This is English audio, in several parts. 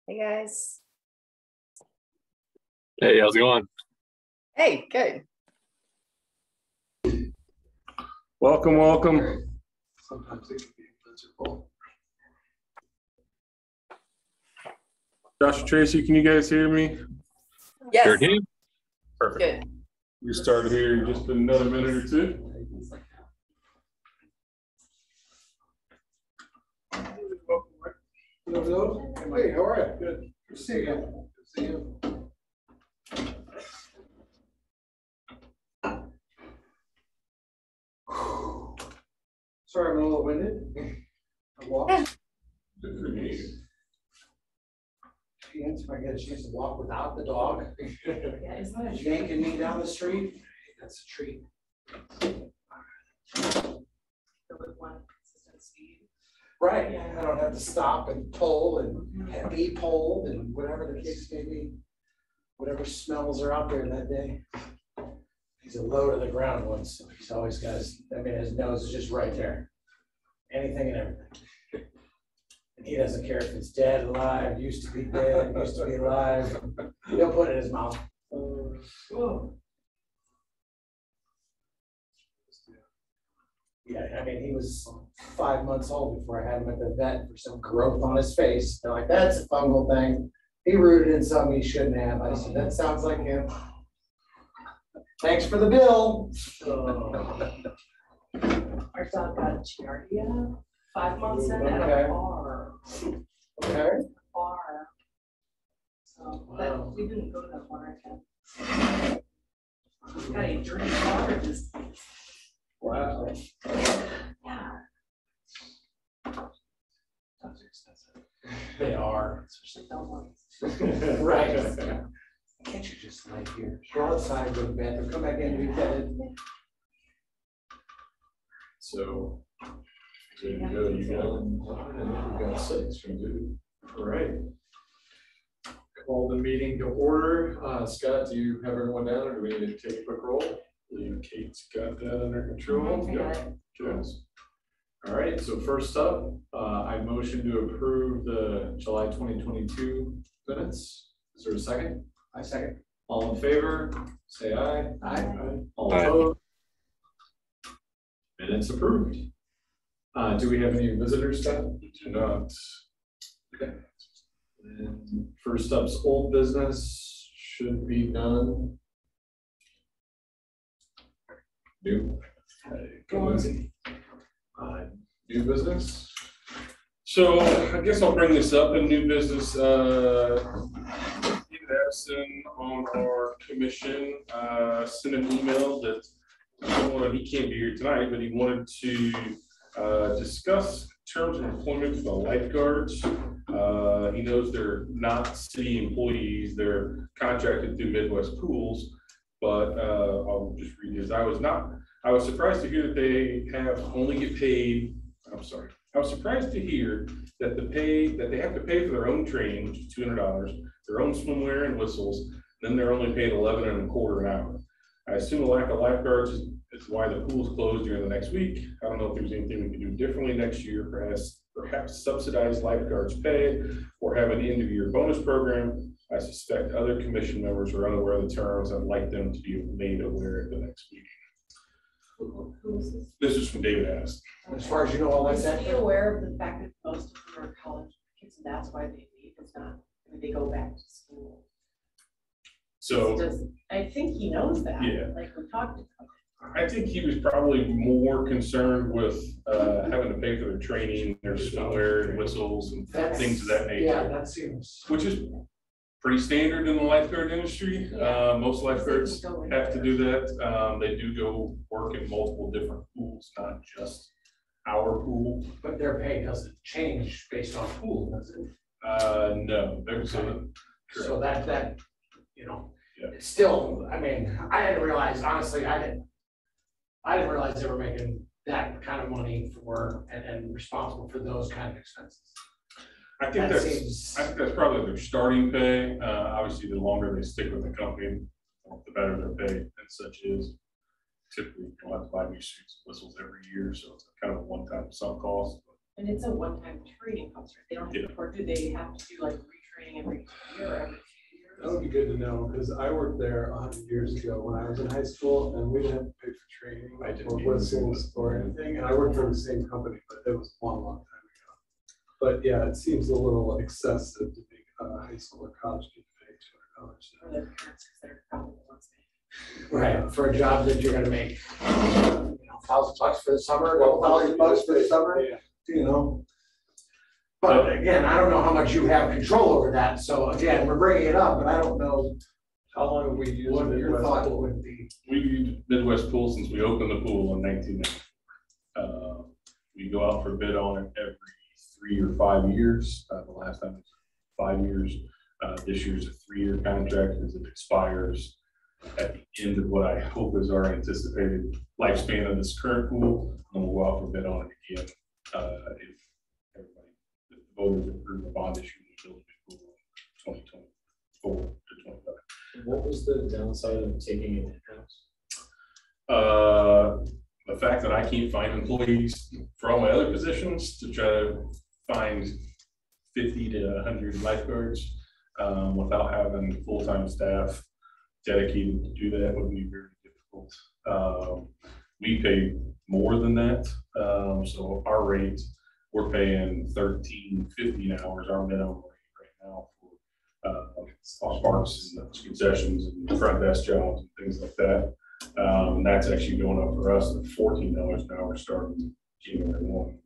Hey guys. Hey, how's it going? Hey, good. Welcome, welcome. Sometimes it can be miserable. Josh and Tracy, can you guys hear me? Yes. Sure can. Perfect. Good. We start here in just another minute or two. Hey, how are you? Good. Good to see you. Good to see you. Sorry, I'm a little winded. I walked. Good for me. If I get a chance to walk without the dog, Yeah, isn't that a treat? yanking me down the street, that's a treat. With one consistent speed. Right, I don't have to stop and pull and be pulled and whatever the case may be. Whatever smells are out there that day. He's a low to the ground once. He's always got his nose is just right there. Anything and everything. And he doesn't care if it's dead, alive, used to be dead, used to be alive. He'll put it in his mouth. Yeah, I mean, he was 5 months old before I had him at the vet for some growth on his face. They're like, that's a fungal thing. He rooted in something he shouldn't have. I said, that sounds like him. Thanks for the bill. Our dog got Giardia 5 months in at Okay. a bar. Okay. Bar. So that we didn't go to that bar again. Got a dirty water disease. Wow. Yeah. Dogs are expensive. They are. Especially those ones. Right. Can't you just lay here? Go outside, go to bed, or come back in and be petted. So, there you go, you got 1, and then we got 6 from you. All right. Call the meeting to order. Scott, do you have everyone down, or do we need to take a quick roll? I believe Kate's got that under control. I got it. Good. All right, so first up, I motion to approve the July 2022 minutes. Is there a second? I second. All in favor, say aye. Aye. All Aye. opposed? Minutes approved. Do we have any visitors, Scott? Do not. Okay. And first up's old business should be done. New. Go easy. New business. So I guess I'll bring this up in new business. Steve Addison on our commission sent an email that he can't be here tonight, but he wanted to discuss terms of employment for the lifeguards. He knows they're not city employees, they're contracted through Midwest Pools, but I'll just read this. I was surprised to hear that they I was surprised to hear that they have to pay for their own training, which is $200, their own swimwear and whistles, then they're only paid $11.25 an hour. I assume the lack of lifeguards is why the pool's closed during the next week. I don't know if there's anything we can do differently next year, perhaps subsidize lifeguards' pay or have an end-of-year bonus program. I suspect other commission members are unaware of the terms. I'd like them to be made aware at the next meeting. Who is this? This is from David Addison. As far as you know, all Is that's he aware of the fact that most of them are college kids and that's why they leave? It's not, they go back to school. So I think he knows that. Yeah. Like we talked about. I think he was probably more concerned with having to pay for their training, their swimwear and whistles and things of that nature. Yeah, that seems. Which is pretty standard in the lifeguard industry. Yeah. Most lifeguards have to do that. They do go work in multiple different pools, not just our pool. But their pay doesn't change based on pool, does it? No, there's So that you know, Yeah. it's still, I mean, I didn't realize, honestly, I didn't realize they were making that kind of money for and responsible for those kind of expenses. I think that's probably their starting pay. Obviously, the longer they stick with the company, the better their pay and such is. Typically, you don't have to buy new suits and whistles every year, so it's kind of a one-time sunk cost. And it's a one-time training cost, right? They don't have to, or do they have to do like retraining every year or every few That would be good to know, because I worked there 100 years ago when I was in high school, and we didn't have to pay for training I didn't or either. whistles or anything, and I worked for the same company, but it was a long, long time ago. But yeah, it seems a little excessive to make a high school or college kid pay $200. years for the parents, because they're probably the ones paying. Right, for a job that you're gonna make, $1,000 for the summer, $12,000 for the summer, Yeah. you know? But again, I don't know how much you have control over that, so again, we're bringing it up, but I don't know How long have we used what your Midwest thought Pool? would be. We've used Midwest Pool since we opened the pool in 1990. We go out for bid on it every 3 or 5 years. The last time was 5 years. This year's a 3-year contract as it expires at the end of what I hope is our anticipated lifespan of this current pool. And we'll go out for bid on it again if everybody, if the voters approve the bond issue, we build a new pool in 2024 to 25. What was the downside of taking it in-house? The fact that I can't find employees for all my other positions to try to find 50 to 100 lifeguards without having full-time staff dedicated to do that would be very difficult. We pay more than that. So our rate, we're paying $13.50 an hour is our minimum rate right now for parks and concessions and front desk jobs and things like that. And that's actually going up for us at $14 an hour starting January 1.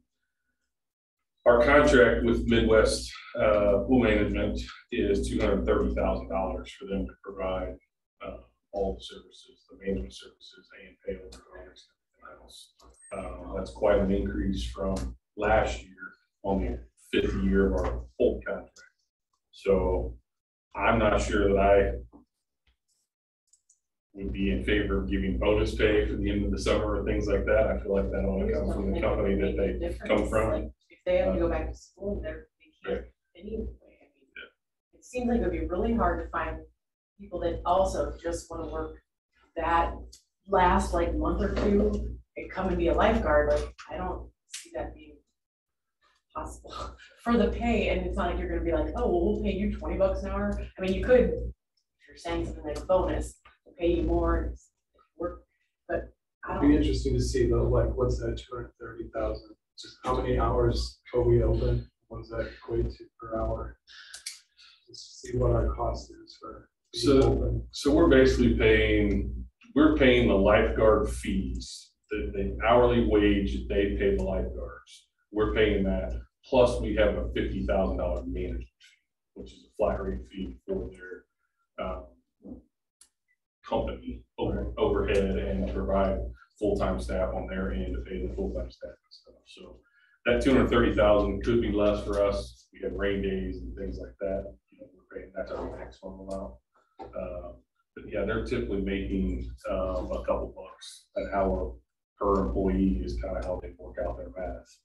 Our contract with Midwest Pool Management is $230,000 for them to provide all the services, the management services, and pay over guards and everything else. That's quite an increase from last year on the 5th year of our old contract. So I'm not sure that I would be in favor of giving bonus pay for the end of the summer or things like that. I feel like that only comes from the company that they come from. Like, if they have to go back to school, they can't anyway. I mean, it seems like it would be really hard to find people that also just want to work that last like month or two and come and be a lifeguard. Like, I don't see that being possible for the pay. And it's not like you're going to be like, oh, well, we'll pay you $20 an hour. I mean, you could, if you're saying something like a bonus, pay you more work, but I It'd don't. be interesting to see though, like, what's that 230,000? Just how many hours are we open? What does that equate to per hour? Just see what our cost is for being open. So we're basically paying the lifeguard fees, the hourly wage that they pay the lifeguards. We're paying that, plus we have a $50,000 management fee, which is a flat rate fee for their company overhead and provide full-time staff on their end to pay the full-time staff and stuff. So that 230,000 could be less for us. We have rain days and things like that. You know, we're paying, that's our maximum amount. But yeah, they're typically making a couple bucks an hour per employee is kind of how they work out their math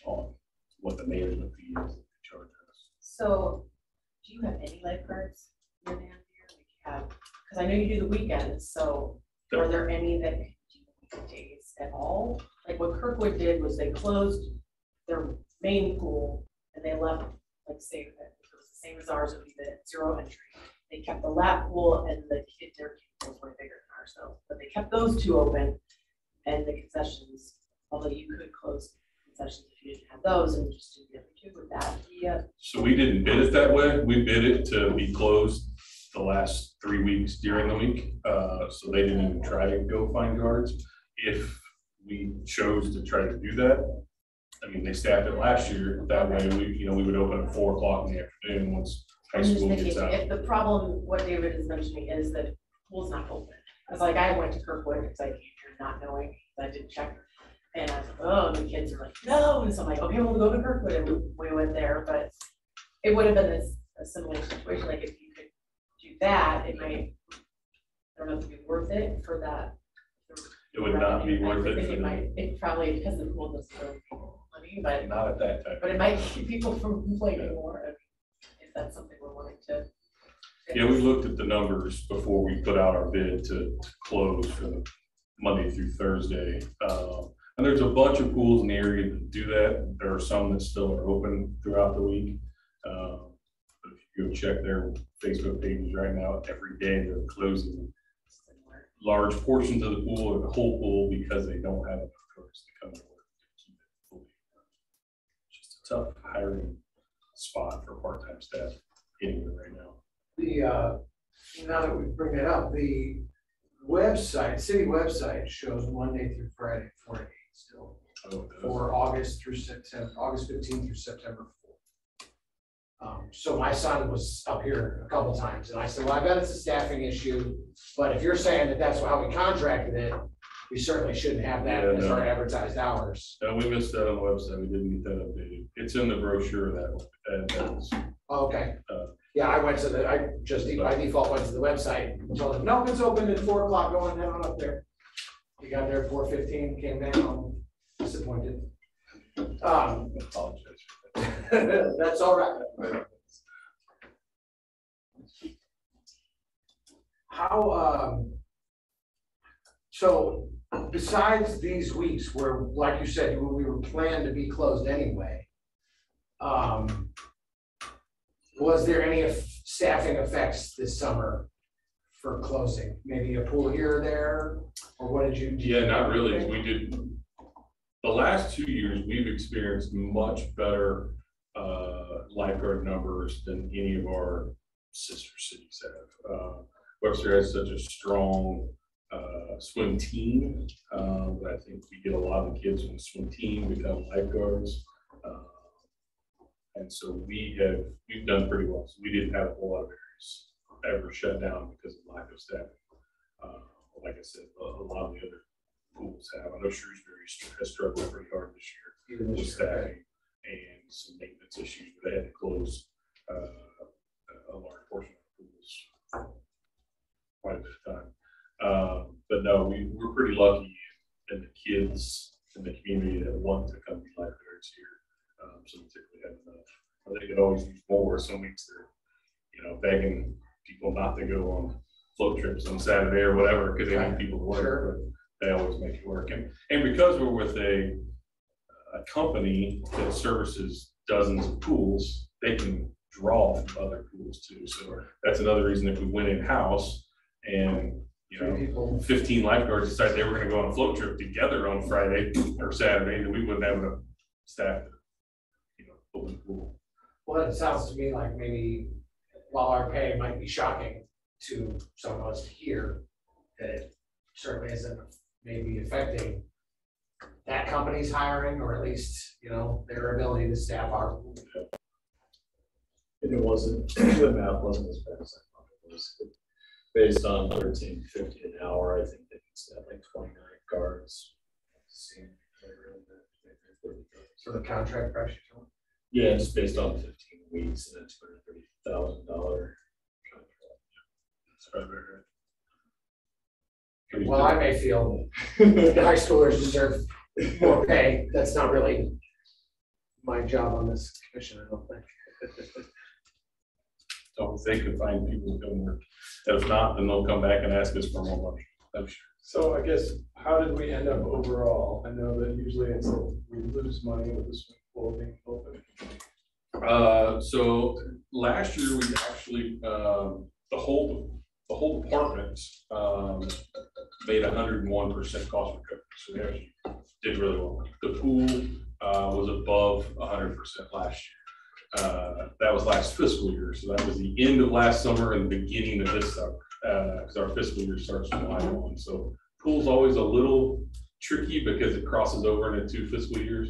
on what the management fee is that they charge us. So, do you have any lifeguards in your band here? Like you have, because I know you do the weekends. So, are there any that do weekdays at all? Like what Kirkwood did was they closed their main pool and they left, like say that it was the same as ours, would be the 0 entry. They kept the lap pool and the kid their kid was way bigger than ours, so but they kept those two open and the concessions, although you could close concessions if you didn't have those and just do the other two. Would that be So we didn't bid it that way. We bid it to be closed the last 3 weeks during the week. So they didn't even try to go find guards. If we chose to try to do that, I mean, they staffed it last year. That way we would open at 4 o'clock in the afternoon once high I'm just school thinking, gets out. if the problem, what David is mentioning is that the pool's not open. Because like I went to Kirkwood, because I came here not knowing, I didn't check. And I was like, oh, and the kids are like, no. And so I'm like, okay, we'll go to Kirkwood. And we went there, but it would have been a similar situation. Like if you could do that, it might, I don't know if it'd be worth it for that. It would not be worth it. It might, it probably, because the pool doesn't really make money, but Not at that time. but it might keep people from complaining more if that's something we're wanting to. Yeah, we looked at the numbers before we put out our bid to close for the Monday through Thursday. And there's a bunch of pools in the area that do that. There are some that still are open throughout the week. you go check their Facebook pages right now, every day they're closing large portions of the pool or the whole pool because they don't have enough cars to come to work to keep it fully. Just a tough hiring spot for part-time staff anywhere right now. Now that we bring that up, the website, city website shows Monday through Friday, 4 to 8 still. For August through September, August 15th through September 4th. So my son was up here a couple times and I said, well, I bet it's a staffing issue, but if you're saying that that's how we contracted it, we certainly shouldn't have that as our advertised hours. No, we missed that on the website. We didn't get that updated. It's in the brochure that was. Okay. Yeah, I went to the, I just by default went to the website, and told them, nope, it's open at 4 o'clock, go on, head on up there. He got there at 4:15, came down, disappointed. Apologize. That's all right. How, so besides these weeks where, like you said, we were planned to be closed anyway, was there any staffing effects this summer for closing? Maybe a pool here or there, or what did you do? Yeah, not really. We did, the last 2 years, we've experienced much better lifeguard numbers than any of our sister cities have. Webster has such a strong swim team, but I think we get a lot of the kids from the swim team become lifeguards. And so we've done pretty well. So we didn't have a whole lot of areas ever shut down because of lack of staffing. Like I said, a lot of the other pools have. I know Shrewsbury has struggled pretty hard this year with staffing and some maintenance issues, but they had to close a large portion of the pools quite a bit of time. But no, we're pretty lucky, and the kids in the community that want to come be lifeguards here. So we typically have enough. They could always use more. Some weeks they're, begging people not to go on float trips on Saturday or whatever because they need people to work. Sure. But they always make it work. And because we're with a company that services dozens of pools, they can draw from other pools too. So that's another reason if we went in-house and 15 lifeguards decided they were going to go on a float trip together on Friday or Saturday, then we wouldn't have enough staff to open the pool. Well, it sounds to me like maybe while our pay might be shocking to some of us to hear, that it certainly isn't maybe affecting that company's hiring, or at least, their ability to staff our pool. And it wasn't, the math wasn't as bad as I thought it was. Based on $13.50 an hour, I think they can staff like 29 guards. So the contract price you're telling? Yeah, it's based on 15 weeks and a $230,000 contract. That's right, right. Well, I may feel the high schoolers deserve more pay. That's not really my job on this commission, I don't think. So if they could find people to come work. If not, then they'll come back and ask us for more money, I'm sure. So I guess, how did we end up overall? I know that usually it's we lose money with the swim pool being open. So last year we actually the whole department made 101% cost recovery. So we actually did really well. The pool was above 100% last year. That was last fiscal year, so that was the end of last summer and the beginning of this summer, because our fiscal year starts July 1. So pool's always a little tricky because it crosses over into 2 fiscal years.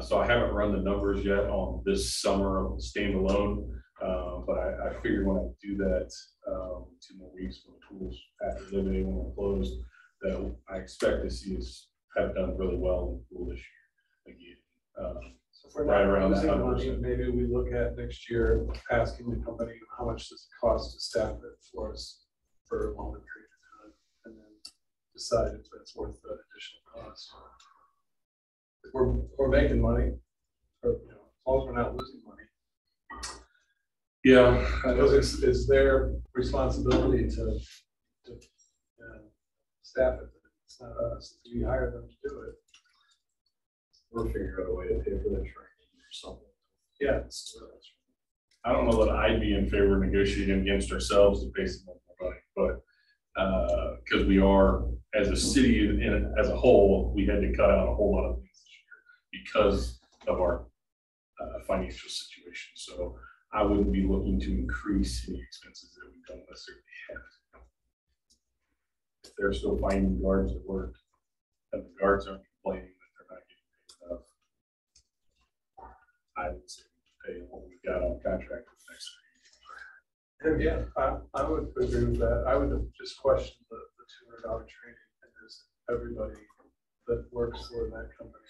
So I haven't run the numbers yet on this summer standalone, but I figured when I do that 2 more weeks when the pools after Labor Day when we're closed, that I expect to see us have done really well in the pool this year again. So if we're right not around losing that money, 100%. maybe we look at next year asking the company how much does it cost to staff it for us for a longer period of time, and then decide if that's worth the additional cost. If we're making money, or as long as we're not losing money. Yeah, Because it's their responsibility to staff it. It's not us. We hire them to do it. We'll figure out a way to pay for their training or something. Yeah. I don't know that I'd be in favor of negotiating against ourselves to pay some more money, but because we are, as a city and as a whole, we had to cut out a whole lot of things this year because of our financial situation. So I wouldn't be looking to increase any expenses that we don't necessarily have. If they're still finding guards at work, and the guards aren't complaining that they're not getting paid enough, I would say we pay what we've got on contract for the next 3 years. And yeah, I would agree with that. I would just question the $200 training. And is everybody that works for that company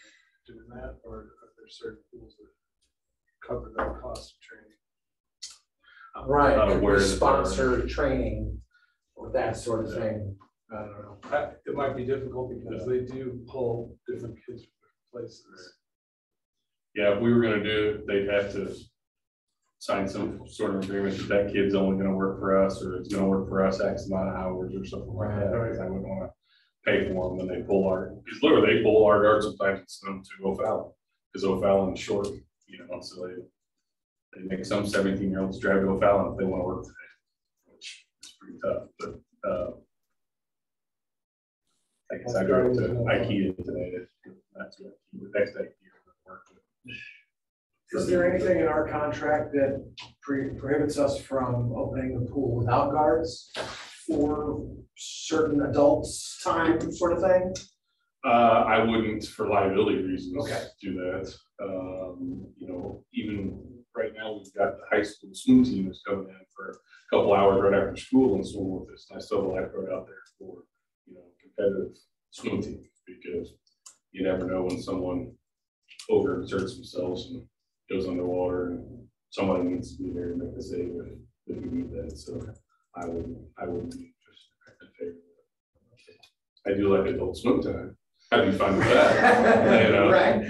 doing that, or are there certain tools that cover that cost of training? Right, Not could aware we that sponsor training or that sort of thing. I don't know. It might be difficult because they do pull different kids from different places. Yeah, if we were gonna do it, they'd have to sign some sort of agreement that that kid's only gonna work for us, or it's gonna work for us X amount of hours or something like that, because I wouldn't wanna pay for them when they pull because literally they pull our guards sometimes and send them to O'Fallon, because O'Fallon's short, so they make some 17-year-olds drive to O'Fallon if they wanna work today, which is pretty tough, but I guess I drove to IKEA today, that's what the next IKEA work with. Is there anything in our contract that prohibits us from opening the pool without guards for certain adults' time sort of thing? I wouldn't, for liability reasons, Okay. do that. Even right now, we've got the high school swim team that's coming in for a couple hours right after school and swim with us. And I still have a lifeguard out there for, competitive swim team, because you never know when someone overexerts themselves and goes underwater, and somebody needs to be there to make the save if you need that. So I would be just in favor of it. I do like adult swim time. I'd be fine with that. Right.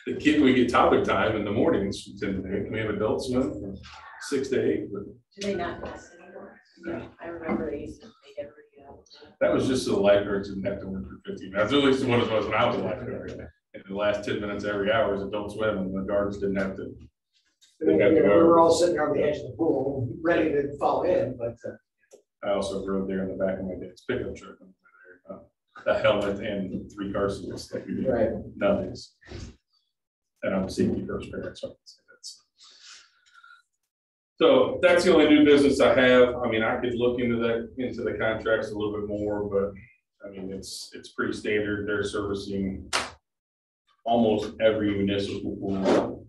The kid, we get topic time in the mornings. Can we have adult swim from 6 to 8? But Do they not pass anymore? No. I remember they used to make everybody out. that was just so the lifeguards didn't have to work for 15 minutes. At least what it was when I was a lifeguard. In the last 10 minutes every hour is adult swim, and the guards didn't have to. We were all sitting there on the edge of the pool, ready to fall in, but. I also rode there in the back of my dad's pickup truck. A helmet and 3 car seats like we do Right. nowadays. And I'm a safety first parent, so I can say that. So that's the only new business I have. I mean, I could look into the contracts a little bit more, but I mean, it's pretty standard. They're servicing almost every municipal pool.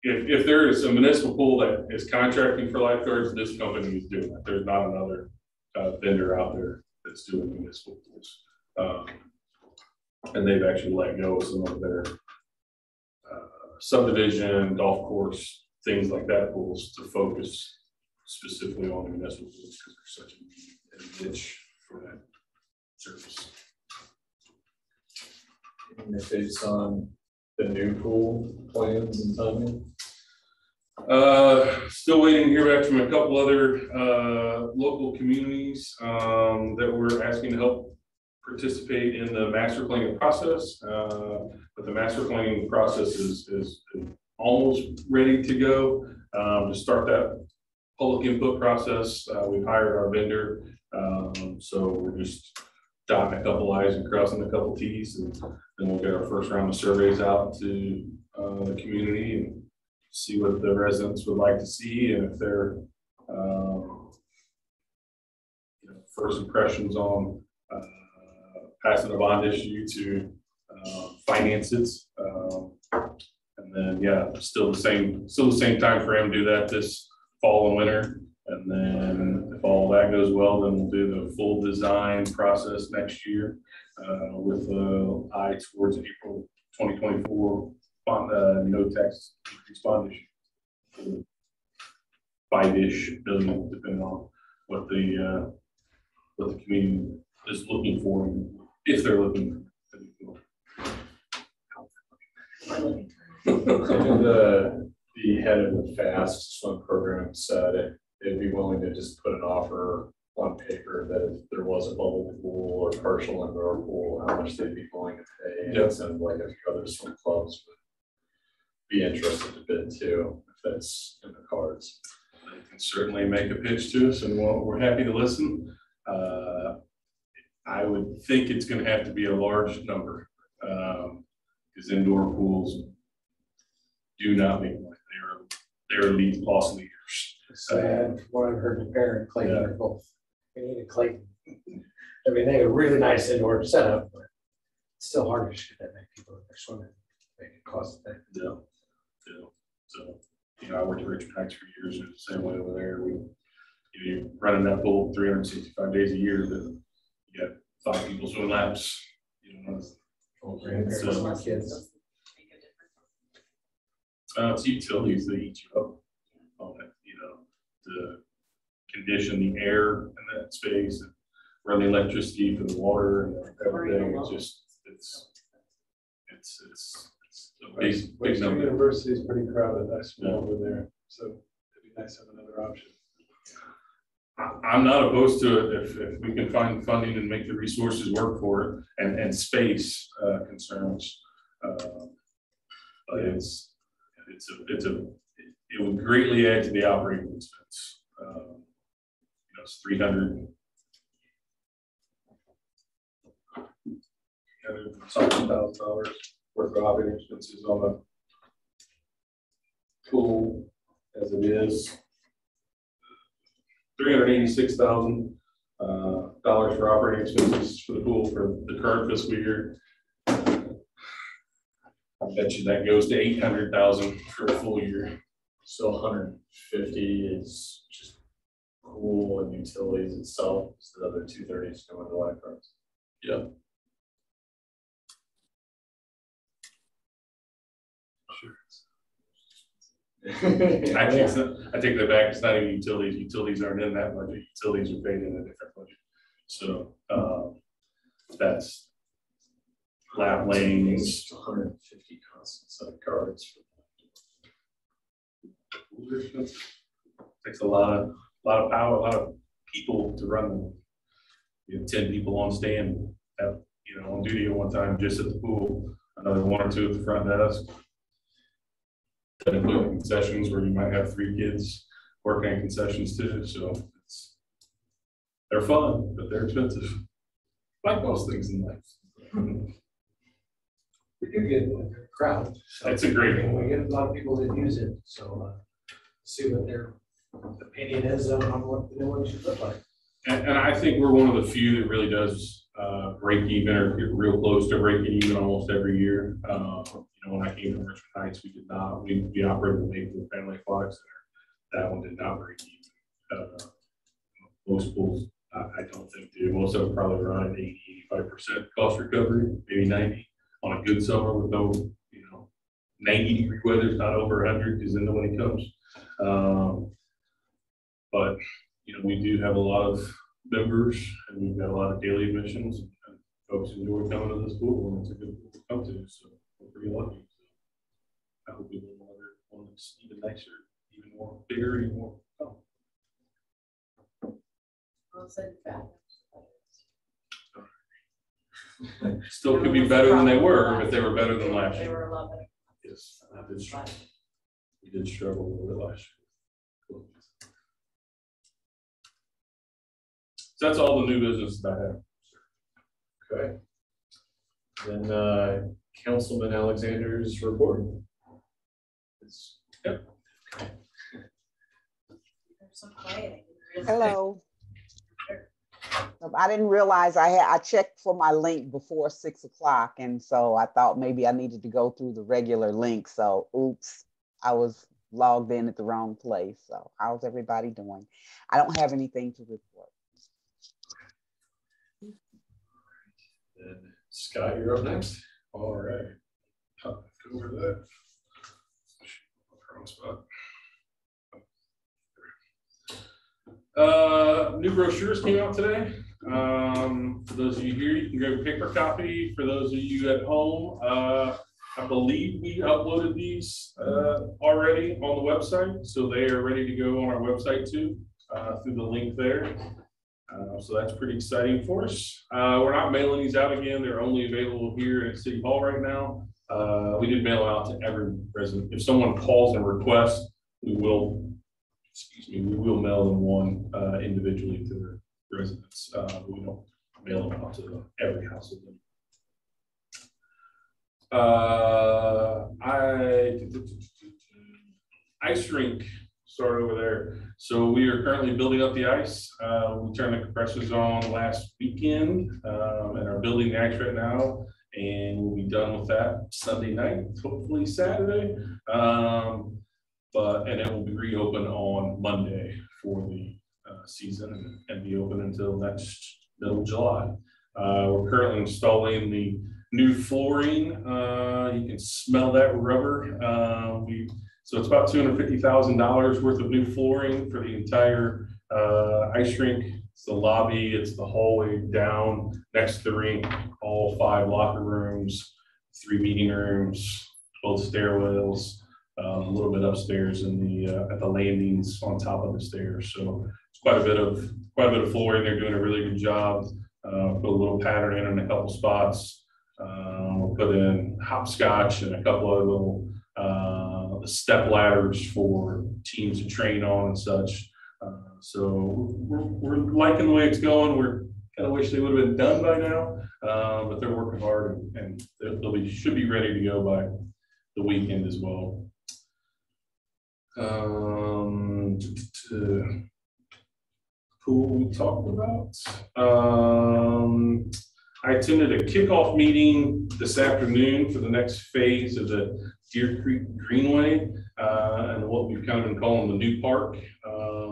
If there is a municipal pool that is contracting for lifeguards, this company is doing it. There's not another vendor out there that's doing municipal pools. And they've actually let go of some of their subdivision, golf course, things like that pools to focus specifically on the municipal pools because they're such a niche for that service. Any updates on the new pool plans and timing? Still waiting to hear back from a couple other local communities that were asking to help participate in the master planning process. But the master planning process is almost ready to go. To start that public input process, we've hired our vendor. So we're just dotting a couple I's and crossing a couple T's, and then we'll get our first round of surveys out to the community and see what the residents would like to see, and if they're first impressions on passing a bond issue to finance it, and then still the same time frame. Do that this fall and winter, and then if all that goes well, then we'll do the full design process next year with an eye towards April 2024. No tax increase bond issue. 5-ish billion, depending on what the community is looking for, if they're looking for. The head of the FAST swim program said they'd be willing to just put an offer on paper that if there was a bubble pool or partial indoor pool, how much they'd be willing to pay. Yep. And like a few other swim clubs would be interested to bid too, if that's in the cards. They can certainly make a pitch to us, and we're happy to listen. I would think it's going to have to be a large number, because indoor pools do not make money. They're lead loss leaders. Sad, from what I've heard, the parent and Clayton are both. We need a Clayton. I mean, they have a really nice indoor setup, but it's still hard to shoot that many people if they're swimming. Make it cost effective. Yeah. So, I worked at Richmond Heights for years. It's the same way over there. You're running that pool 365 days a year, but you got 5 people swimming laps. Grandparents So- and kids. It's utilities that eat you up on it, to condition the air in that space and run the electricity for the water and everything. It's a big Western number. University is pretty crowded, I smell over there, so it'd be nice to have another option. I'm not opposed to it if we can find funding and make the resources work for it and space concerns. But it would greatly add to the operating expense. It's $300,000 worth of operating expenses on the pool as it is. $386,000 for operating expenses for the pool for the current fiscal year. I bet you that goes to $800,000 for a full year. So 150 is just pool and utilities itself, so the other 230 is going to lifeguards. Yeah. Actually, I take that back. It's not even utilities. Utilities aren't in that budget. Utilities are paid in a different budget. So that's lap lanes. 150 constant set of guards. Takes a lot of power, a lot of people to run them. You have 10 people on stand, on duty at one time just at the pool. Another 1 or 2 at the front desk. That include concessions where you might have 3 kids working in concessions too. So they're fun, but they're expensive. Like most things in life. We do get a crowd. So It's a great one. we get a lot of people that use it, so see what their opinion is on what the new one should look like. And I think we're one of the few that really does break even or get real close to breaking even almost every year. When I came from Richmond Heights, we did not. We operated the Mayfield Family Aquatic Center. That one did not break even. Most pools, I don't think do. Most of them probably run at 80-85% cost recovery, maybe 90 on a good summer with no, 90-degree weather. It's not over 100 because then when it comes. But we do have a lot of members and we've got a lot of daily admissions and folks enjoy coming to this pool and it's a good pool to come to. So we're pretty lucky. So I hope we will another one that's even nicer, even more bigger, even more fun. Still could be better than they were, but they were better than last year. They were a lot better. Yes, we did struggle a little bit last year. So that's all the new business that I have. Okay. Then Councilman Alexander's report. Yep. Hello. I didn't realize I checked for my link before 6 o'clock. And so I thought maybe I needed to go through the regular link. So oops, I was logged in at the wrong place. So how's everybody doing? I don't have anything to report. Then Scott, you're up next. All right. Go over that. Wrong spot. New brochures came out today. For those of you here, you can grab a paper copy. For those of you at home, I believe we uploaded these already on the website, so they are ready to go on our website too, through the link there. So that's pretty exciting for us. We're not mailing these out again. They're only available here at City Hall right now. We did mail out to every resident. If someone calls and requests, we will mail them one individually to their residents. We don't mail them out to every house of them. Ice rink started over there. So we are currently building up the ice. We turned the compressors on last weekend and are building the ice right now. And we'll be done with that Sunday night, hopefully Saturday. And it will be reopened on Monday for the season and be open until next middle of July. We're currently installing the new flooring. You can smell that rubber. So it's about $250,000 worth of new flooring for the entire ice rink. It's the lobby, it's the hallway down next to the rink, all 5 locker rooms, 3 meeting rooms, both stairwells, a little bit upstairs in the at the landings on top of the stairs. So it's quite a bit of flooring. They're doing a really good job. Put a little pattern in a couple spots. We'll put in hopscotch and a couple of little step ladders for teams to train on and such. So we're liking the way it's going. We're kind of wish they would have been done by now, but they're working hard and should be ready to go by the weekend as well. Pool we talked about. I attended a kickoff meeting this afternoon for the next phase of the Deer Creek Greenway and what we've kind of been calling the new park,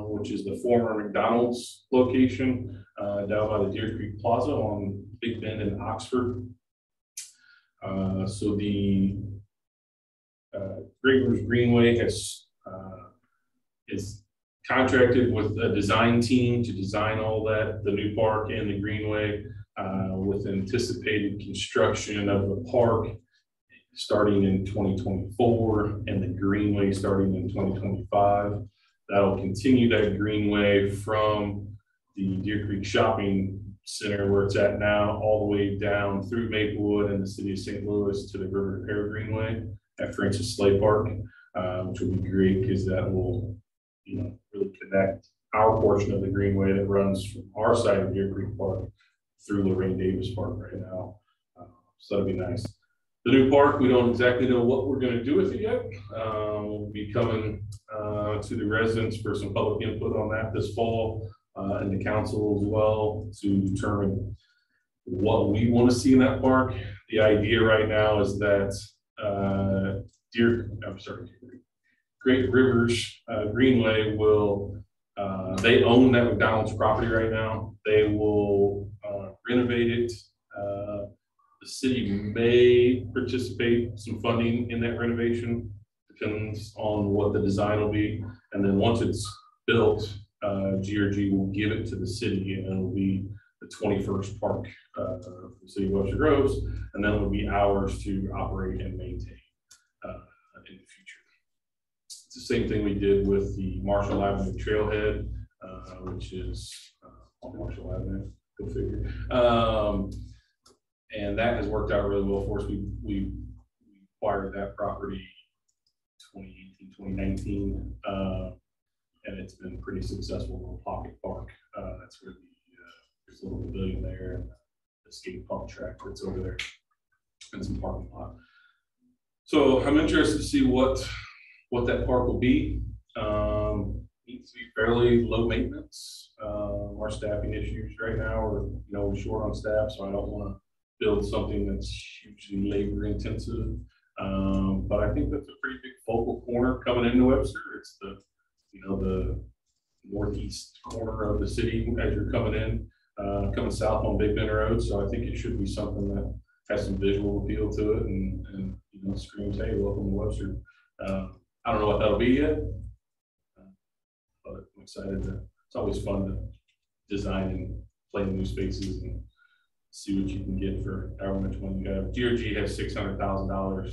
which is the former McDonald's location down by the Deer Creek Plaza on Big Bend in Oxford. So the Great Rivers Greenway is contracted with a design team to design all that, the new park and the Greenway, with anticipated construction of the park starting in 2024 and the Greenway starting in 2025. That'll continue that Greenway from the Deer Creek Shopping Center where it's at now, all the way down through Maplewood and the city of St. Louis to the River to Pear Greenway at Francis Slay Park, which will be great because that will, really connect our portion of the Greenway that runs from our side of Deer Creek Park through Lorraine Davis Park right now. So that'll be nice. The new park, we don't exactly know what we're going to do with it yet. We'll be coming to the residents for some public input on that this fall, and the council as well to determine what we want to see in that park. The idea right now is that Great Rivers Greenway will, they own that McDonald's property right now. They will renovate it. The city may participate some funding in that renovation, depends on what the design will be. And then once it's built, GRG will give it to the city and it'll be the 21st park for the city of Webster Groves. And then it'll be ours to operate and maintain in the future. It's the same thing we did with the Marshall Avenue Trailhead, which is on Marshall Avenue, go figure. And that has worked out really well for us. We acquired that property 2018, 2019, and it's been pretty successful. Little pocket park. That's where there's a little pavilion there and the skate park track that's over there and some parking lot. So I'm interested to see what that park will be. Needs to be fairly low maintenance. Our staffing issues right now are, we're short on staff, so I don't want to build something that's hugely labor intensive. But I think that's a pretty big focal corner coming into Webster. It's the northeast corner of the city as you're coming in, coming south on Big Bend Road. So I think it should be something that has some visual appeal to it and screams, hey, welcome to Webster. I don't know what that'll be yet, but I'm excited. It's always fun to design and play in new spaces and see what you can get for however much money you have. GRG has $600,000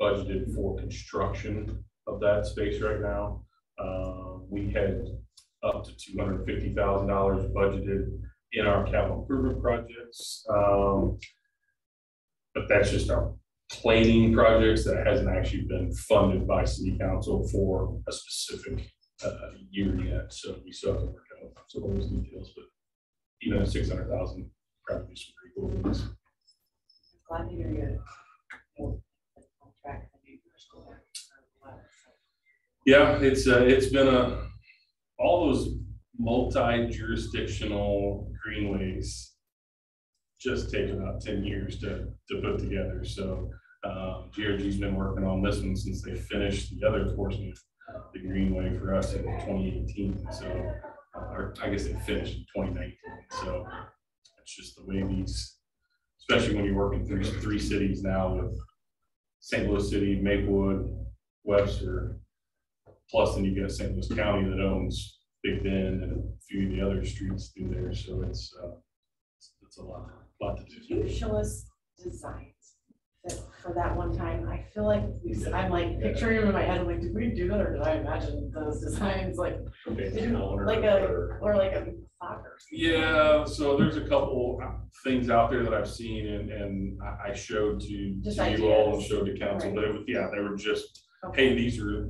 budgeted for construction of that space right now. We had up to $250,000 budgeted in our capital improvement projects. but that's just our planning projects that hasn't actually been funded by city council for a specific year yet. So we still have to work out some of those details, but even at 600,000, probably some pretty cool things. Glad to hear you. On track. Yeah, it's been all those multi-jurisdictional greenways just take about 10 years to put together. So GRG's been working on this one since they finished the other portion of the Greenway for us in 2018. So, or I guess they finished in 2019. So it's just the way these, especially when you're working through 3 cities now with St. Louis City, Maplewood, Webster, plus then you get St. Louis County that owns Big Bend and a few of the other streets through there. So it's a lot to do. Can you show us designs that for that one time? I feel like I'm like picturing them in my head. I'm like, did we do that or did I imagine those designs like like a soccer? Yeah, so there's a couple things out there that I've seen and I showed to you all and showed to council, right. But it was, yeah, they were just, okay. Hey, these are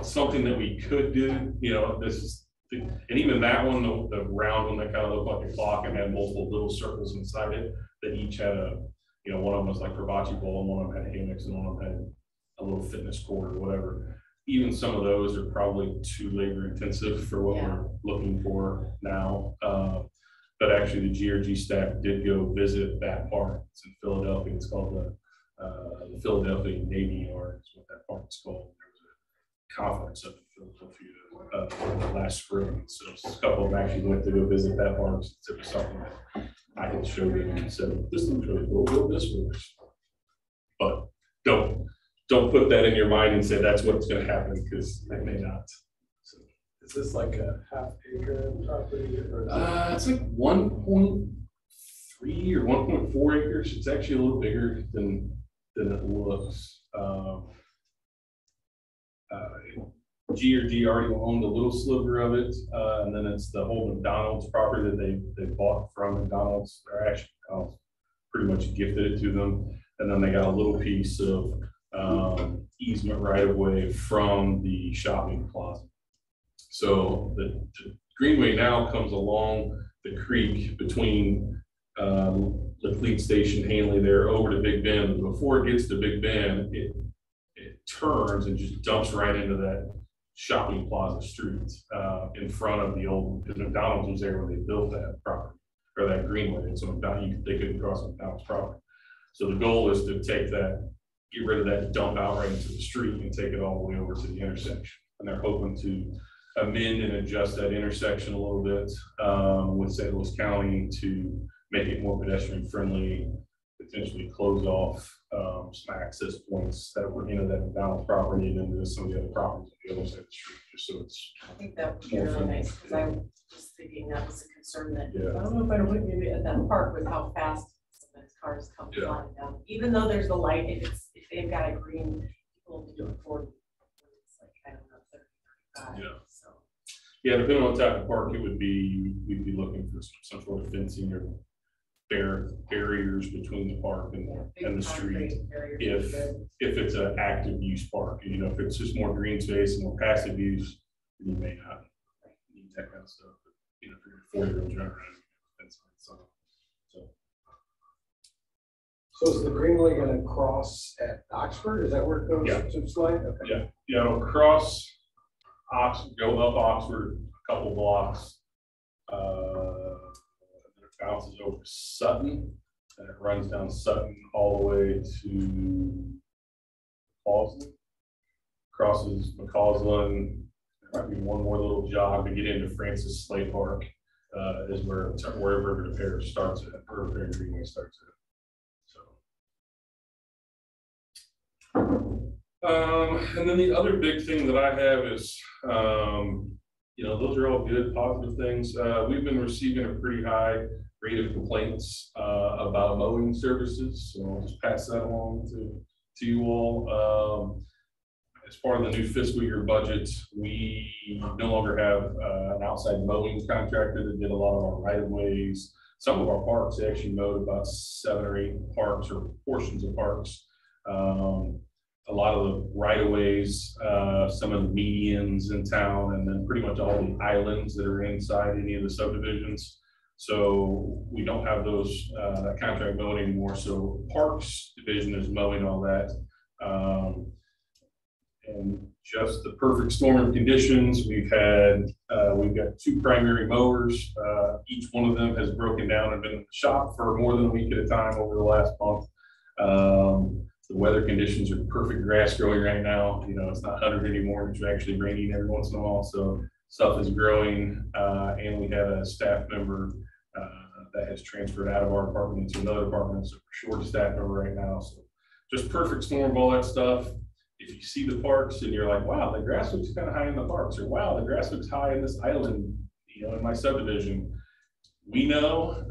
something that we could do, you know, this is, and even that one, the round one that kind of looked like a clock and had multiple little circles inside it that each had a, you know, one of them was like for bocce ball and one of them had hammocks and one of them had a little fitness court or whatever. Even some of those are probably too labor intensive for what we're looking for now. But actually the GRG staff did go visit that park. It's in Philadelphia. It's called the Philadelphia Navy Yard is what that park is called. There was a conference up in Philadelphia last spring. So a couple of them actually went to go visit that park. It was something that I had showed them and said, this looks really cool, build this works. But don't put that in your mind and say that's what's going to happen, because it may not. So, is this like a half-acre property? Or it's like 1.3 or 1.4 acres. It's actually a little bigger than it looks. GRG already owned a little sliver of it, and then it's the whole McDonald's property that they bought from McDonald's. Or actually, pretty much gifted it to them, and then they got a little piece of easement right of way from the shopping plaza. So the Greenway now comes along the creek between the Fleet Station, Hanley there over to Big Bend. Before it gets to Big Bend, it turns and just dumps right into that shopping plaza street in front of the old, because McDonald's was there when they built that property or that Greenway, and so they couldn't cross McDonald's property. So the goal is to take that, get rid of that, dump out right into the street and take it all the way over to the intersection. And they're hoping to amend and adjust that intersection a little bit with St. Louis County to make it more pedestrian friendly, potentially close off some access points that were into that McDonald's property and then some of the other properties on the other side of the street, just so it's. I think that would be really nice, because I was just thinking that was a concern that I don't know if I would maybe at that park with how fast some of these cars come flying down. Even though there's the light, if they've got a green, people do it for it's like I don't know 30, 35. Yeah. So. Yeah, depending on the type of park it would be, we'd be looking for some sort of fencing or barriers between the park and the street. If it's an active use park, you know, if it's just more green space and more passive use, you may not need that kind of stuff. But, you know, if you're 4-year-olds running around, So is the Greenway going to cross at Oxford? Is that where it goes to slide? Okay. Yeah, it'll cross Oxford, go up Oxford a couple blocks. It bounces over Sutton, and it runs down Sutton all the way to McCausland, crosses McCausland. There might be one more little jog to get into Francis Slay Park, is where River to Parish starts at, or River Greenway starts at. And then the other big thing that I have is, you know, those are all good, positive things. We've been receiving a pretty high rate of complaints about mowing services, so I'll just pass that along to you all. As part of the new fiscal year budget, we no longer have an outside mowing contractor that did a lot of our right-of-ways, some of our parks, they actually mowed about 7 or 8 parks or portions of parks. A lot of the right-of-ways, some of the medians in town, and then pretty much all the islands that are inside any of the subdivisions. So we don't have those, that contract mowing anymore. So Parks Division is mowing all that. And just the perfect storm conditions. We've got 2 primary mowers. Each one of them has broken down and been in the shop for more than a week at a time over the last month. The weather conditions are perfect grass growing right now. You know, it's not 100 anymore. It's actually raining every once in a while. So stuff is growing. And we have a staff member that has transferred out of our department into another department. So we're short staff member right now. So just perfect storm of all that stuff. If you see the parks and you're like, wow, the grass looks kind of high in the parks, or wow, the grass looks high in this island, you know, in my subdivision, we know,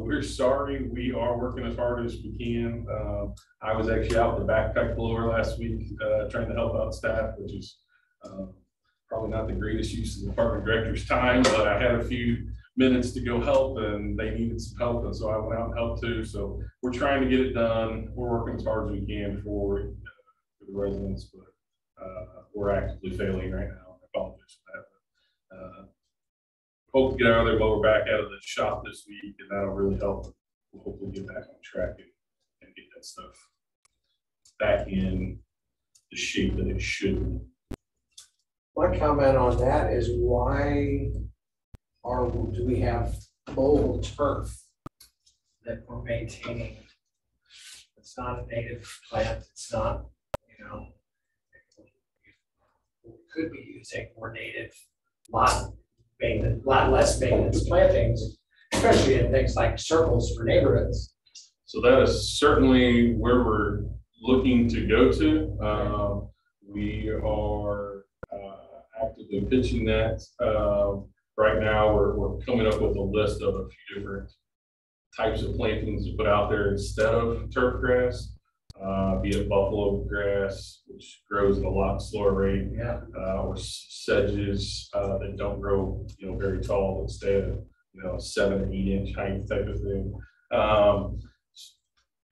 we're sorry. We are working as hard as we can. I was actually out the backpack blower last week, trying to help out staff, which is probably not the greatest use of the department director's time, but I had a few minutes to go help and they needed some help. And so I went out and helped too. So we're trying to get it done. We're working as hard as we can for the residents, but we're actively failing right now. I apologize for that. Hope to get our other mower back out of the shop this week, and that'll really help. We'll hopefully get back on track and get that stuff back in the shape that it should. My comment on that is why do we have mowed turf that we're maintaining? It's not a native plant. It's not, you know, we could be using more native lot less maintenance plantings, especially in things like circles for neighborhoods. So that is certainly where we're looking to go to. We are actively pitching that. Right now, we're coming up with a list of a few different types of plantings to put out there instead of turf grass. Be it buffalo grass, which grows at a lot slower rate, or sedges that don't grow, you know, very tall, but stay at, you know, 7 or 8 inch height type of thing,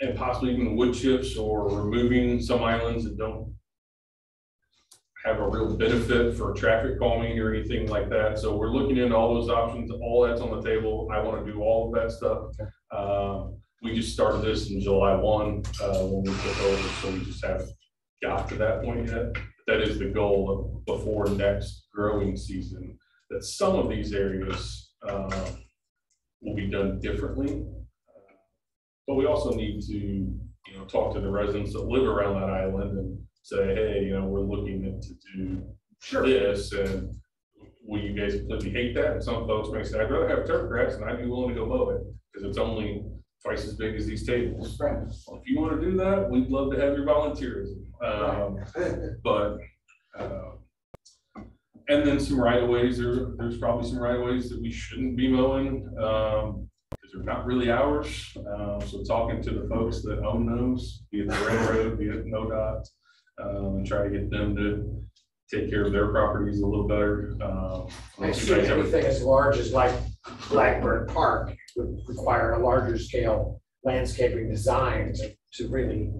and possibly even wood chips or removing some islands that don't have a real benefit for traffic calming or anything like that. So we're looking into all those options. All that's on the table. I want to do all of that stuff. We just started this in July 1 when we took over, so we just haven't got to that point yet. That is the goal of before next growing season, that some of these areas will be done differently. But we also need to, you know, talk to the residents that live around that island and say, hey, you know, we're looking to do this, and will you guys completely hate that? And some folks may say, I'd rather have turf grass, and I'd be willing to go mow it because it's only twice as big as these tables. Right. Well, if you want to do that, we'd love to have your volunteerism. And then some right-of-ways. There's probably some right-of-ways that we shouldn't be mowing because they're not really ours. So talking to the folks that own those, be it the railroad, be it NODOT, and try to get them to take care of their properties a little better. I see anything as large as like Blackbird Park would require a larger scale landscaping design to really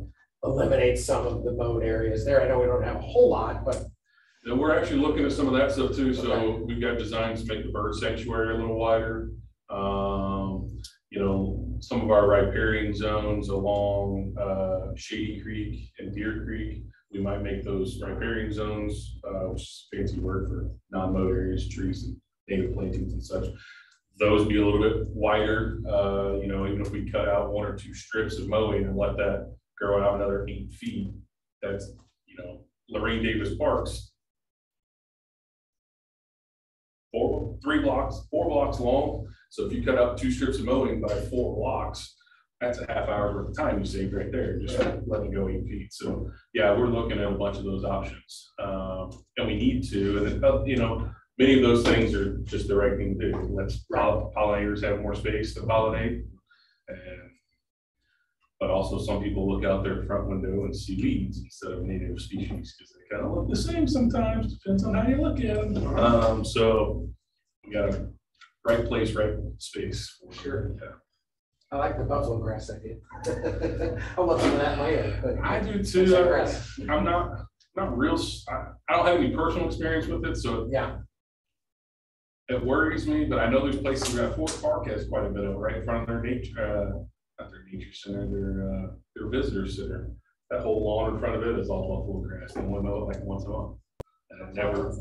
eliminate some of the mowed areas there. I know we don't have a whole lot, but yeah, we're actually looking at some of that stuff too. So we've got designs to make the bird sanctuary a little wider. You know, some of our riparian zones along Shady Creek and Deer Creek, we might make those riparian zones, which is a fancy word for non-mowed areas, trees and native plantings and such. Those be a little bit wider. You know, even if we cut out 1 or 2 strips of mowing and let that grow out another 8 feet, that's, you know, Lorraine Davis Parks, 4 blocks long. So if you cut out 2 strips of mowing by 4 blocks, that's a half hour worth of time you saved right there, just letting go 8 feet. So yeah, we're looking at a bunch of those options, and we need to. And then, you know, many of those things are just the right thing to do. Let pollinators have more space to pollinate, but also some people look out their front window and see weeds instead of native species because they kind of look the same sometimes. Depends on how you look at them. So we gotta right place, right space. Sure. Yeah. I like the buffalo grass idea. I want some of that in my area, but. I do It's too. like grass. I'm not real, I don't have any personal experience with it, so Yeah, it worries me, but I know there's places around Fort Park has quite a bit of it right in front of their nature, not their nature center, their visitor center. That whole lawn in front of it is all buffalo grass, and we'll mow it like once a month. And I never,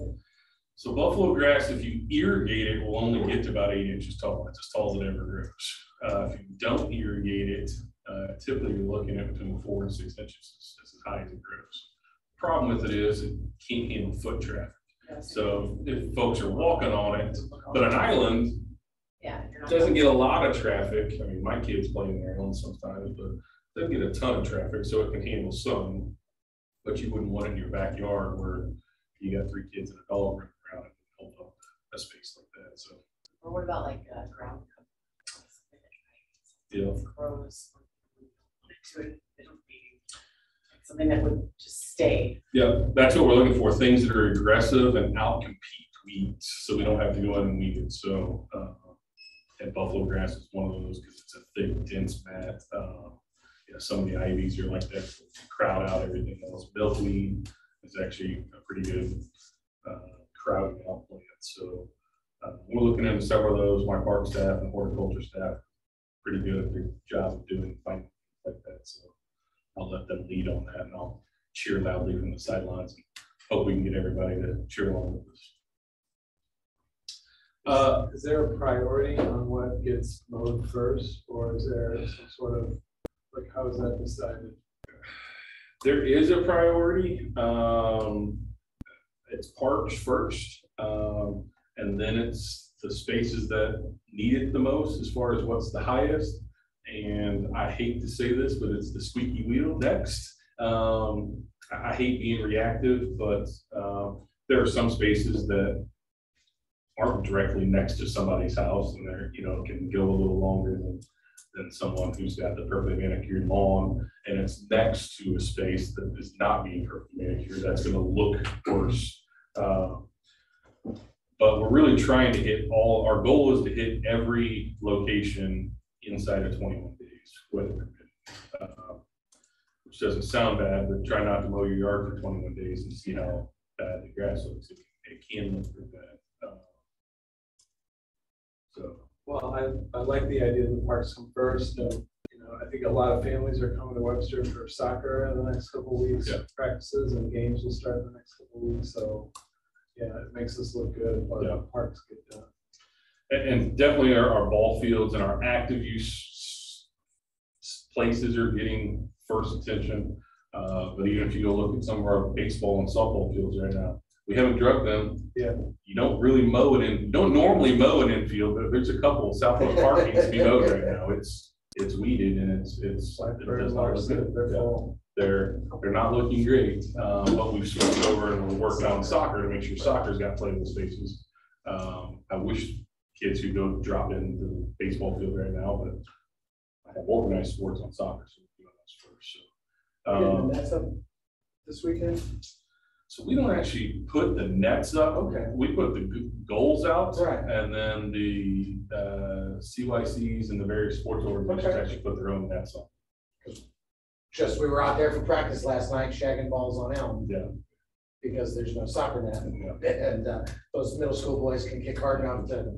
so buffalo grass, if you irrigate it, will only get to about 8 inches tall. It's as tall as it ever grows. If you don't irrigate it, typically you're looking at between 4 and 6 inches. That's as high as it grows. Problem with it is it can't handle foot traffic. So if folks are walking on it, but an island Yeah. you're not- doesn't get a lot of traffic. I mean, my kids play in their island sometimes, but doesn't get a ton of traffic, so it can handle some. But you wouldn't want it in your backyard where you got 3 kids and a dog running around and hold up a space like that. So Or what about like ground cover? yeah. Grows into it, it'll be something that would just stay. Yeah, that's what we're looking for, things that are aggressive and outcompete weeds, so we don't have to go in and weed it. So, and buffalo grass is one of those because it's a thick, dense mat. Yeah, some of the ivies are like that, crowd out everything else. Milkweed is actually a pretty good crowding out plant. So, we're looking into several of those. My park staff and horticulture staff, pretty good at their job of doing things like that. So, I'll let them lead on that, and I'll cheer loudly from the sidelines and hope we can get everybody to cheer along with us. Is there a priority on what gets mowed first, or is there some sort of, like, how is that decided? There is a priority. It's parks first, and then it's the spaces that need it the most as far as what's the highest. And I hate to say this, but it's the squeaky wheel next. I hate being reactive, but there are some spaces that aren't directly next to somebody's house, and they're, can go a little longer than someone who's got the perfectly manicured lawn, and it's next to a space that is not being perfectly manicured. That's going to look worse. But we're really trying to hit our goal is to hit every location inside of 21 days, weather permitting. Which doesn't sound bad, but try not to mow your yard for 21 days and see how bad the grass looks. It can look pretty bad. Well, I like the idea that the parks come first. I think a lot of families are coming to Webster for soccer in the next couple of weeks. Yeah. Practices and games will start in the next couple of weeks. So, yeah, it makes us look good while the parks get done. And definitely our ball fields and our active use places are getting first attention. But even if you go look at some of our baseball and softball fields right now, we haven't drugged them. Yeah. You don't really mow it in, don't normally mow an infield, but there's a couple. Southwest Park needs to be mowed right now. It's weeded and it's Blackbird marks, they're full. They're not looking great. But we've switched over and we're working on soccer to make sure soccer's got playable spaces. I wish kids who go drop into the baseball field right now, but I have organized sports on soccer, so we're doing those first. So, That's up this weekend. so we don't actually put the nets up. Okay. We put the goals out, Right. and then the CYCs and the various sports organizations actually put their own nets on. we were out there for practice last night, shagging balls on Elm. Yeah. Because there's no soccer net, Yeah. and those middle school boys can kick hard enough to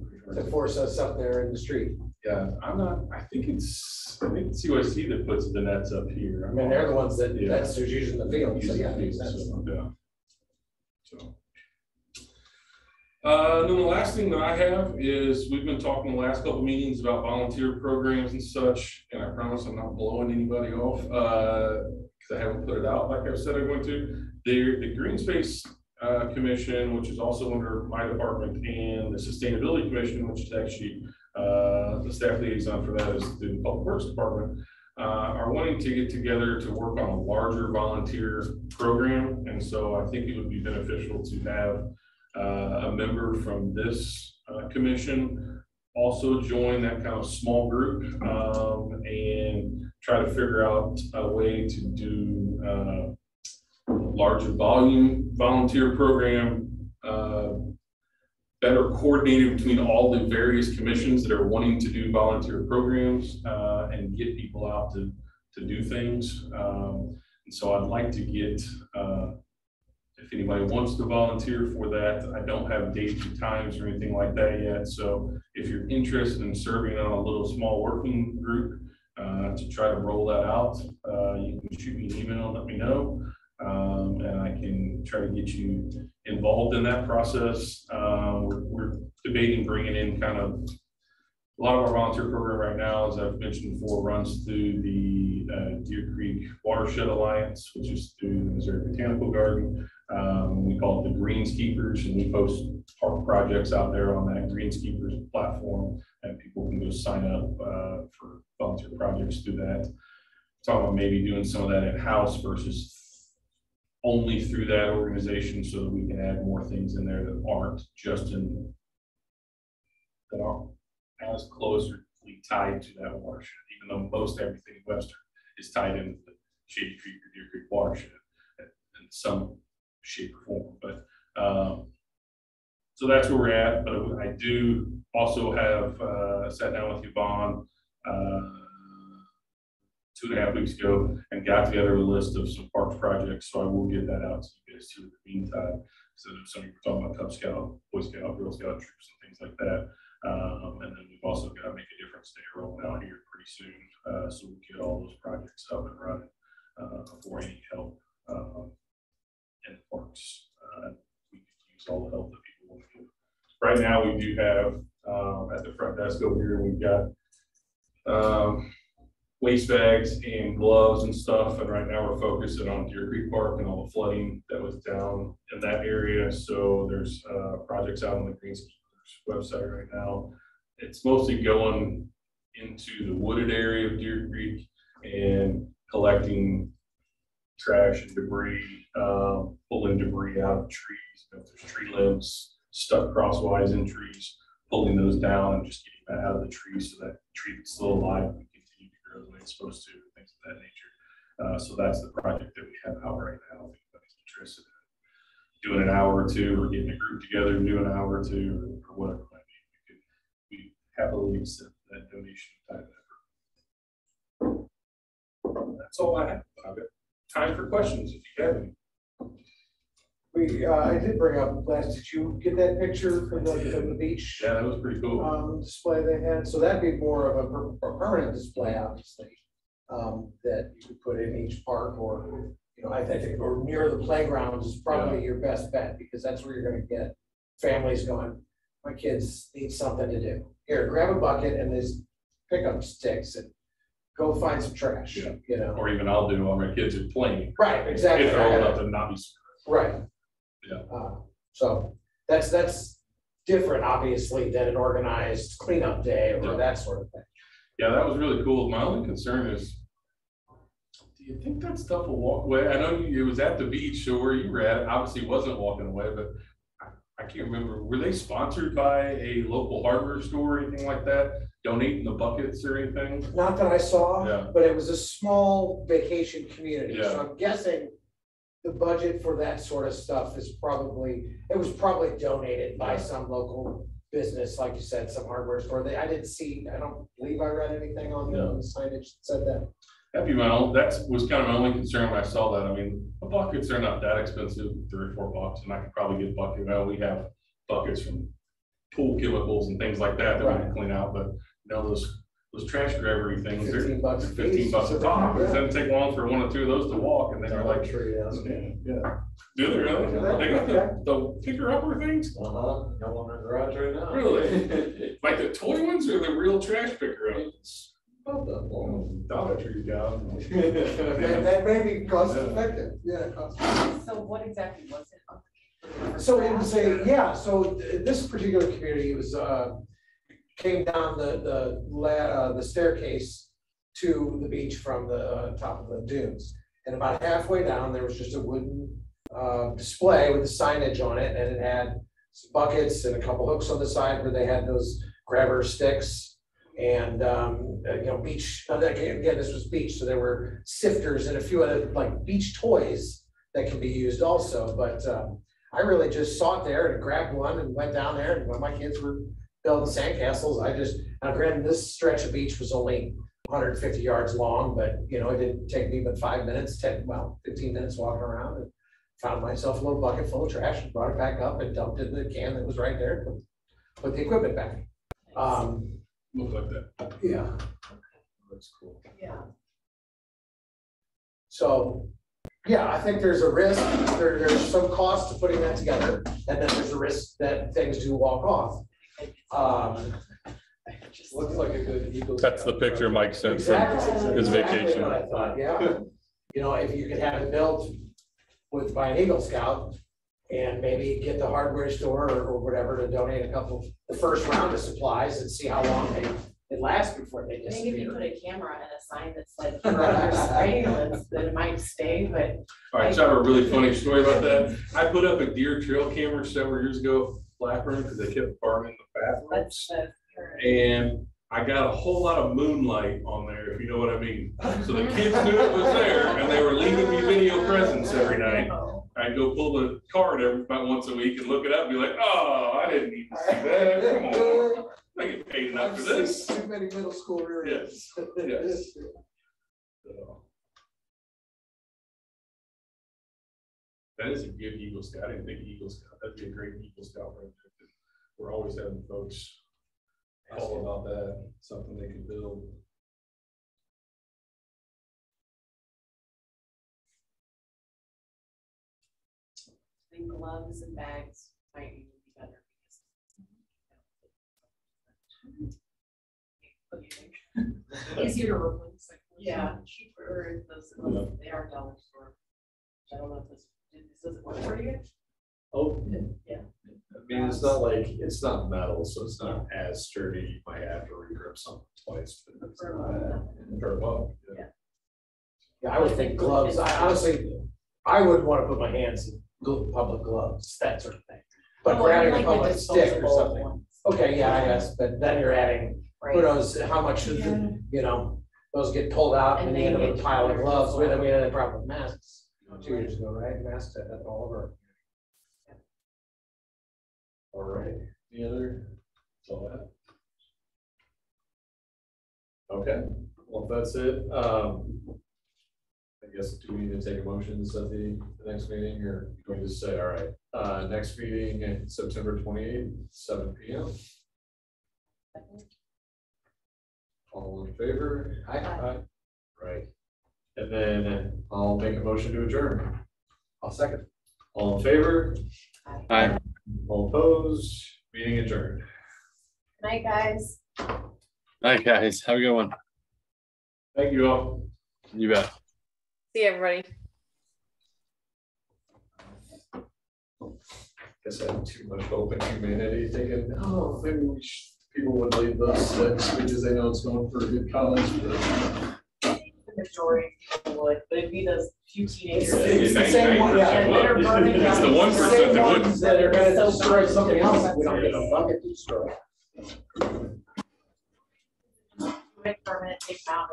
force us up there in the street. Yeah, I think it's CYC that puts the nets up here. I mean, they're the ones that, Yeah. that's who's using the field, so yeah, makes sense. Yeah. So. Then the last thing that I have is we've been talking the last couple meetings about volunteer programs and such, and I promise I'm not blowing anybody off because I haven't put it out like I said I'm going to. The Green Space Commission, which is also under my department, and the Sustainability Commission, which is actually the staff liaison for that is the Public Works Department, are wanting to get together to work on a larger volunteer program. And so I think it would be beneficial to have a member from this commission also join that kind of small group and try to figure out a way to do larger volume volunteer program better coordinated between all the various commissions that are wanting to do volunteer programs and get people out to do things. And so I'd like to get, if anybody wants to volunteer for that, I don't have dates or times or anything like that yet. So if you're interested in serving on a little small working group to try to roll that out, you can shoot me an email and let me know. And I can try to get you involved in that process. We're debating bringing in kind of a lot of our volunteer program right now, as I've mentioned before, runs through the Deer Creek Watershed Alliance, which is through the Missouri Botanical Garden. We call it the Greenskeepers, and we post park projects out there on that Greenskeepers platform, and people can go sign up for volunteer projects through that. Talking about maybe doing some of that in-house versus only through that organization, so that we can add more things in there that aren't just in, that aren't as closely tied to that watershed, even though most everything in Webster is tied into the Shady Creek or Deer Creek watershed in some shape or form. But so that's where we're at. But I do also have sat down with Yvonne 2.5 weeks ago and got together a list of some parks projects. So I will get that out to you guys too in the meantime. So some of you were talking about Cub Scout, Boy Scout, Girl Scout troops and things like that. And then we've also got to Make a Difference Day rolling out here pretty soon. So we'll get all those projects up and running before any help in the parks. We could use all the help that people want to give. Right now we do have at the front desk over here, we've got waste bags and gloves and stuff. And right now we're focusing on Deer Creek Park and all the flooding that was down in that area. So there's projects out on the Greenskeepers website right now. It's mostly going into the wooded area of Deer Creek and collecting trash and debris, pulling debris out of trees. If there's tree limbs stuck crosswise in trees, pulling those down and just getting that out of the tree so that the tree that's still alive can continue to grow the way it's supposed to, things of that nature. So that's the project that we have out right now. If anybody's interested in doing an hour or two, or getting a group together and do an hour or two, or whatever it might be, we happily accept that donation time effort. That's all I have. I've got time for questions if you have any. I did bring up last, did you get that picture from the beach? Yeah, that was pretty cool. Display they had, so that'd be more of a permanent display, obviously, that you could put in each park, or, you know, I think, or near the playgrounds is probably your best bet, because that's where you're gonna get families going, my kids need something to do. Here, grab a bucket and there's pickup sticks and go find some trash, you know? Or even I'll do while my kids are playing. Right, exactly. If they're old enough to not be. Right. Yeah. So that's different, obviously, than an organized cleanup day or that sort of thing. Yeah, that was really cool. My only concern is, do you think that stuff will walk away? I know it was at the beach, so where you were at, obviously wasn't walking away, but I can't remember. Were they sponsored by a local hardware store or anything like that? Donating the buckets or anything? Not that I saw, but it was a small vacation community. Yeah. So I'm guessing the budget for that sort of stuff is probably donated by some local business, like you said, some hardware store. I don't believe I read anything on the signage that said that. That was kind of my only concern when I saw that. I mean, the buckets are not that expensive, $3 or $4, and I could probably get buckets. Well, we have buckets from pool chemicals and things like that that we can clean out, but you know, those trash grabbery things, they're $15 a pop. It doesn't take long for 1 or 2 of those to walk, and then you're like, Yeah. do they really? They got the picker-upper things? Got one in the garage right now. Really? Like the toy ones or the real trash picker-ups? Both of them. Dollar Tree job. That may be cost effective. So what exactly was it? So it was so this particular community was came down the staircase to the beach from the top of the dunes, and about halfway down there was just a wooden display with the signage on it, and it had some buckets and a couple hooks on the side where they had those grabber sticks, and you know, beach, again, this was beach, so there were sifters and a few other like beach toys that can be used also. But I really just saw it there and grabbed one and went down there, and when my kids were building sandcastles, now granted, this stretch of beach was only 150 yards long, but you know, it didn't take me but 5 minutes, 15 minutes walking around, and found myself a little bucket full of trash and brought it back up and dumped it in the can that was right there, put the equipment back. Look like that. Yeah. That's cool. Yeah. So, yeah, I think there's a risk, there's some cost to putting that together, and then there's a risk that things do walk off. Looks like a good Eagle. That's the picture Mike sent Exactly. from his Exactly vacation. what I thought, yeah. You know, if you could have it built by an Eagle Scout and maybe get the hardware store or whatever to donate the first round of supplies and see how long it lasts before they Maybe if you disappear. put a camera and a sign that's like, you're spraying them, then it might stay, but. All right, so I have a really funny story about that. I put up a deer trail camera several years ago, Blackburn, because they kept farming the bathrooms. And I got a whole lot of moonlight on there, if you know what I mean. So the kids knew it was there, and they were leaving me video presents every night. I'd go pull the card about once a week and look it up and be like, oh, I didn't need to see that. Come on. I get paid enough for this. Too many middle schoolers. Yes, yes. That is a good Eagle Scout. I didn't think Eagle Scout. That'd be a great Eagle Scout project. We're always having folks call about that, something they can build. I think gloves and bags might even be better. What do you think? Easier to replace. Yeah, cheaper, those, they are dollar store. I don't know if this does work for you? Oh, Yeah. I mean, it's not metal, so it's not as sturdy. You might have to re-grip something twice, but it's not bad. For a buck, yeah. Yeah, I would think gloves, I wouldn't want to put my hands in public gloves, that sort of thing. But Oh, grabbing like a the public stick or disposable something. ones. Okay, yeah, I guess, but then you're adding, Right. who knows how much, you know, those get pulled out and And you end up they with a get pile of cheaper gloves. as We well. had a problem with masks 2 years ago, right? Masks had that all over. All right, any other thought? Okay, well, if that's it, I guess, do we need to take a motion to set the next meeting, or do we just say, all right, next meeting, September 28th, 7 p.m. All in favor? Aye. Right. And then I'll make a motion to adjourn. I'll second. All in favor? Aye. All opposed? Meeting adjourned. Good night, guys. Hi, guys. Have a good one. Thank you all. You bet. See everybody. Guess I have too much hope in humanity, thinking, oh, maybe people would leave those slicks because they know it's going for a good college. But The majority of people would, but it'd be those few teenagers. It's the same one, yeah. And they're burning It's the down. 1% Same that ones wouldn't. that are gonna So destroy something else, that's we don't get a right. bucket to destroy. Make permanent, take out,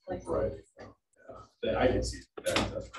like, Right. Yeah, I can see that.